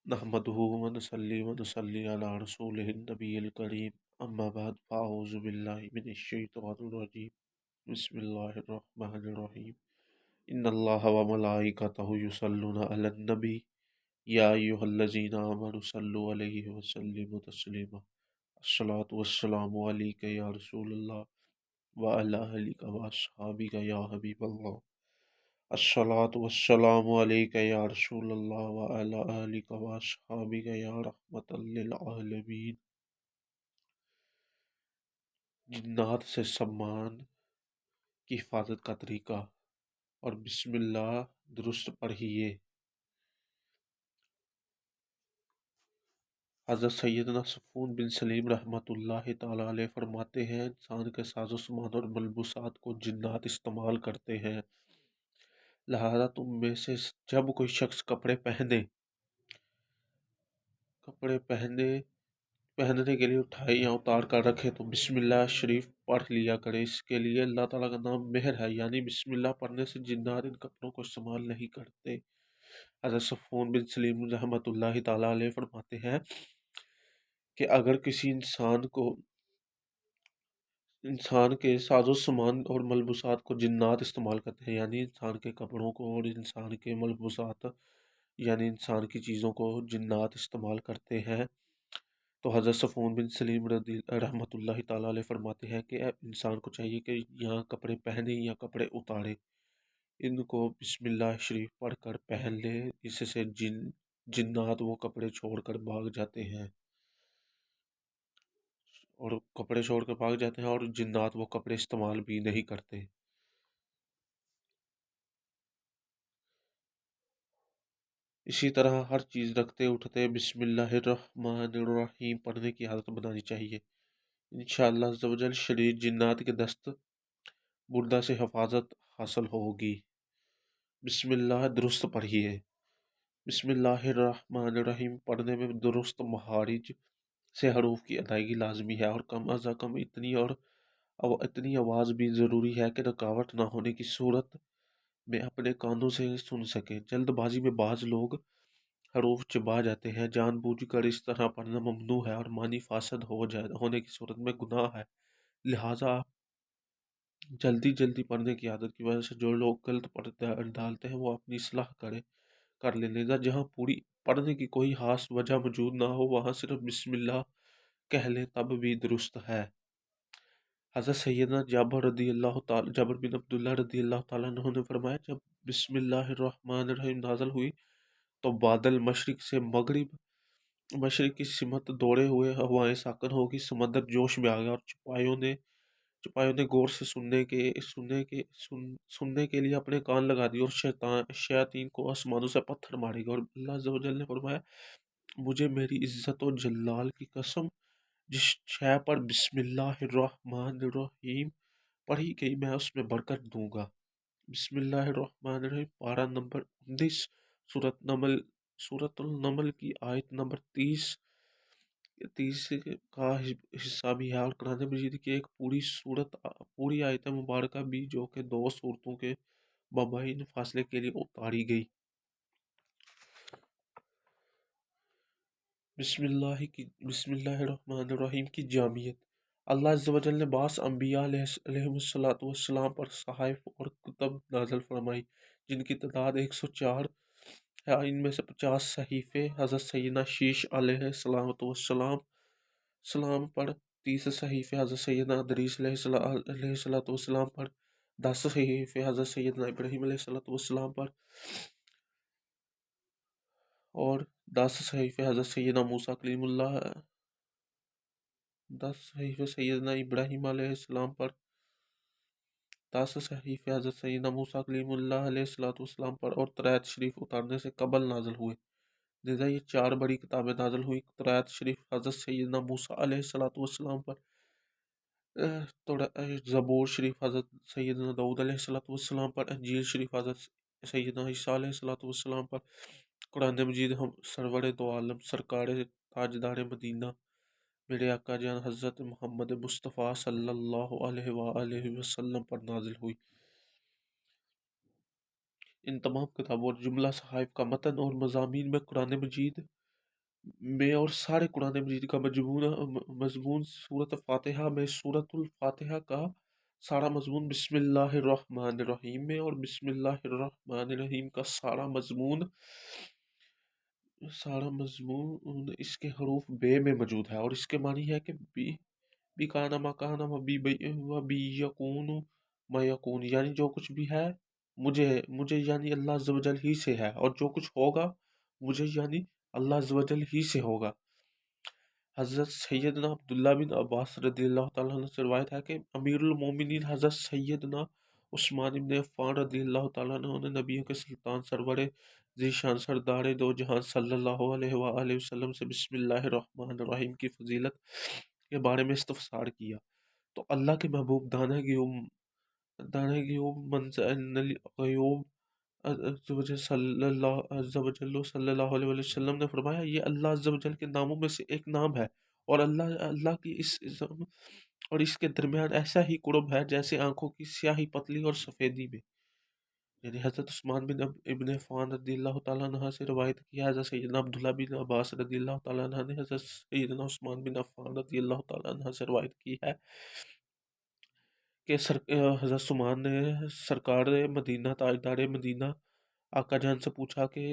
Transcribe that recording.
नहमदुहु व नसल्ली अला रसूलिहिन नबिय्यिल करीम अम्मा बाद फ़अऊज़ु बिल्लाहि मिनश शैतानिर रजीम बिस्मिल्लाहिर रहमानिर रहीम इन्नल्लाहा व मलाइकतहु युसल्लूना अलन नबी या अय्युहल्लज़ीना आमनु सल्लु अलैहि व सल्लिमु तस्लीमा अस्सलातु वस्सलामु अलैका या रसूलल्लाह व अला अलिका व अस्हाबिका या हबीबल्लाह अस्सलातु वस्सलामु अलैका या रसूलल्लाह व अला आलिका व अस्हाबिका या रहमतल लिल आलमीन। जिन्नात से सम्मान की हिफाजत का तरीका और बिस्मिल्लाह दुरुस्त पढ़िए। हज़रत सैयदना सफ़ून बिन सलीम रहमतुल्लाहि ताला अलैह फरमाते हैं, इंसान के साजो सामान और मलबूसात को जिन्नात इस्तेमाल करते हैं। लिहाजा तुम में से जब कोई शख्स कपड़े पहनने के लिए उठाए या उतार कर रखे तो बिस्मिल्लाह शरीफ पढ़ लिया करे। इसके लिए अल्लाह ताला का नाम मेहर है, यानी बिस्मिल्लाह पढ़ने से जिन्नात इन कपड़ों को इस्तेमाल नहीं करते। हज़रत सफ़ून बिन सलीम रहमतुल्लाहि ताला अलैह फरमाते हैं कि अगर किसी इंसान के साजो सामान और मलबूसात को जिन्नात इस्तेमाल करते हैं, यानी इंसान के कपड़ों को और इंसान के मलबूसात यानी इंसान की चीज़ों को जिन्नात इस्तेमाल करते हैं, तो हज़रत सफ़ून बिन सलीम रदी रहमतुल्लाहि ताला अलैह फरमाते हैं कि इंसान को चाहिए कि यहाँ कपड़े पहने या कपड़े उतारे, इनको बिस्मिल्लाह शरीफ पढ़कर पहन ले। इससे जिन्नात वो कपड़े छोड़कर भाग जाते हैं और जिन्नात वो कपड़े इस्तेमाल भी नहीं करते। इसी तरह हर चीज़ रखते उठते बिस्मिल्लाहिर्रहमानिर्रहीम पढ़ने की आदत बनानी चाहिए। इंशाअल्लाह अज़्ज़ व जल शरीर जिन्नात के दस्त बुर्दा से हिफाजत हासिल होगी। बिस्मिल्लाह दुरुस्त पढ़िए। बिस्मिल्लाहिर्रहमानिर्रहीम पढ़ने में दुरुस्त महारिज से हरूफ की अदायगी लाजमी है और कम अज़ कम इतनी आवाज़ भी ज़रूरी है कि रुकावट ना होने की सूरत में अपने कानों से सुन सके। जल्दबाजी में बाज़ लोग हरूफ चबा जाते हैं, जानबूझकर इस तरह पढ़ना ममनू है और मानी फासद होने की सूरत में गुनाह है। लिहाजा जल्दी पढ़ने की आदत की वजह से जो लोग गलत पढ़ डालते हैं वो अपनी इस्लाह कर लेगा। जहाँ पूरी पढ़ने की कोई खास वजह मौजूद ना हो, वहाँ सिर्फ बिस्मिल्लाह कह लें तब भी दुरुस्त है। हज़रत सैयदना जाबिर बिन अब्दुल्लाह रदी अल्लाह ताला अन्हु ने फरमाया, जब बिस्मिल्लाहिर्रहमानिर्रहीम नाज़िल हुई तो बादल मशरिक की सिमत दौड़े हुए हवाएं साकन होगी, समंदर जोश में आ गया और सिपाहियों ने गौर से सुनने के लिए अपने कान लगा दिए और शयातीन को आसमानों से पत्थर मारेगा। और अल्लाह अज़्ज़ व जल ने फरमाया, मुझे मेरी इज्जत और जलाल की कसम, जिस शय पर बिस्मिल्लाहिर्रहमानिर्रहीम पढ़ी गई मैं उसमें बरकत दूंगा। बिस्मिल्लाहिर्रहमानिर्रहीम पारा नंबर 19 सूरतुल नमल की आयत नंबर 30 का हिस्सा भी है और कुरान मजीद की एक पूरी आयत मुबारक भी, जो कि दो सूरतों के मबाइन फासले के लिए उतारी गई। बिस्मिल्लाहिर्रहमानिर्रहीम की जामियत। अल्लाह अज़्ज़ व जल ने बास अंबिया अलैहिस्सलातु वस्सलाम पर सहाइफ और कुतुब नाज़िल फरमाई, जिनकी तादाद 104 है। इनमें से 50 सहीफ़े हज़रत सैयदना शीश अलैहिस्सलाम पर, 30 सहीफ़े हज़रत सैयदना इदरीस अलैहिस्सलाम पर, 10 सहीफ़े हज़रत सैयदना इब्राहीम अलैहिस्सलाम पर और 10 सहीफ़े हज़रत सैयदना मूसा कलीमुल्लाह 10 सहीफ़े सैयदना इब्राहीम अलैहिस्सलाम पर, 10 सहीफ़े हज़रत सैयदना मूसा कलीमुल्लाह अलैहिस्सलाम पर और तौरात शरीफ उतारने से कबल नाज़िल हुए। लिहाजा ये 4 बड़ी किताबें नाज़िल हुई। तौरात शरीफ हज़रत सैयदना मूसा अलैहिस्सलाम पर, ज़बूर शरीफ हज़रत सैयदना दाऊद अलैहिस्सलाम पर, इंजील शरीफ हज़रत सैयदना ईसा अलैहिस्सलाम पर, कुरान मजीद हम सरवर दो आलम सरकार ताजदार मदीना मेरे आका जान हज़रत मोहम्मद मुस्तफ़ा सल्लल्लाहु अलैहि वसल्लम पर नाजिल हुई। इन तमाम किताबों और जुमला सहाइफ का मतन और मज़ामीन में कुरान मजीद میں اور سارے قرآن مجید کا مضمون سورۃ فاتحہ میں، سورۃ الفاتحہ کا سارا مضمون بسم اللہ الرحمن الرحیم میں، اور بسم اللہ الرحمن الرحیم کا سارا مضمون اس کے حروف بے میں موجود ہے، اور اس کے معنی ہے کہ بھی کانا ما کانا و بی یکون ما یکون، یعنی جو کچھ بھی ہے مجھے یعنی اللہ عز و جل ہی سے ہے، اور جو کچھ ہوگا مجھے یعنی اللہ عز و جل ہی سے ہوگا۔ حضرت سیدنا عبداللہ بن عباس رضی اللہ تعالیٰ عنہ سے روایت ہے کہ امیر المومنین حضرت سیدنا عثمان بن عفان رضی اللہ تعالیٰ عنہ نے نبیوں کے سلطان سرور ذیشان سردار دو جہان صلی اللہ علیہ وآلہ وسلم سے بسم اللہ الرحمن الرحیم کی فضیلت کے بارے میں استفسار کیا، تو اللہ کے محبوب دانے گیوم منزل الغیوم عز و جل صلی اللہ علیہ وآلہ وسلم نے فرمایا، یہ اللہ عز و جل کے ناموں میں سے ایک نام ہے، اور اللہ کی اس کے درمیان ایسا ہی قرب ہے جیسے آنکھوں کی سیاہی پتلی اور سفیدی میں۔ یعنی حضرت عثمان بن ابن عفان رضی اللہ تعالیٰ عنہ سے روایت کی ہے، حضرت سیدنا عبداللہ بن عباس رضی اللہ تعالیٰ عنہ نے حضرت سیدنا عثمان بن عفان رضی اللہ تعالیٰ عنہ سے روایت کی ہے کہ حضرت عثمان نے سرکار مدینہ تاجدار مدینہ آقا جان سے پوچھا کہ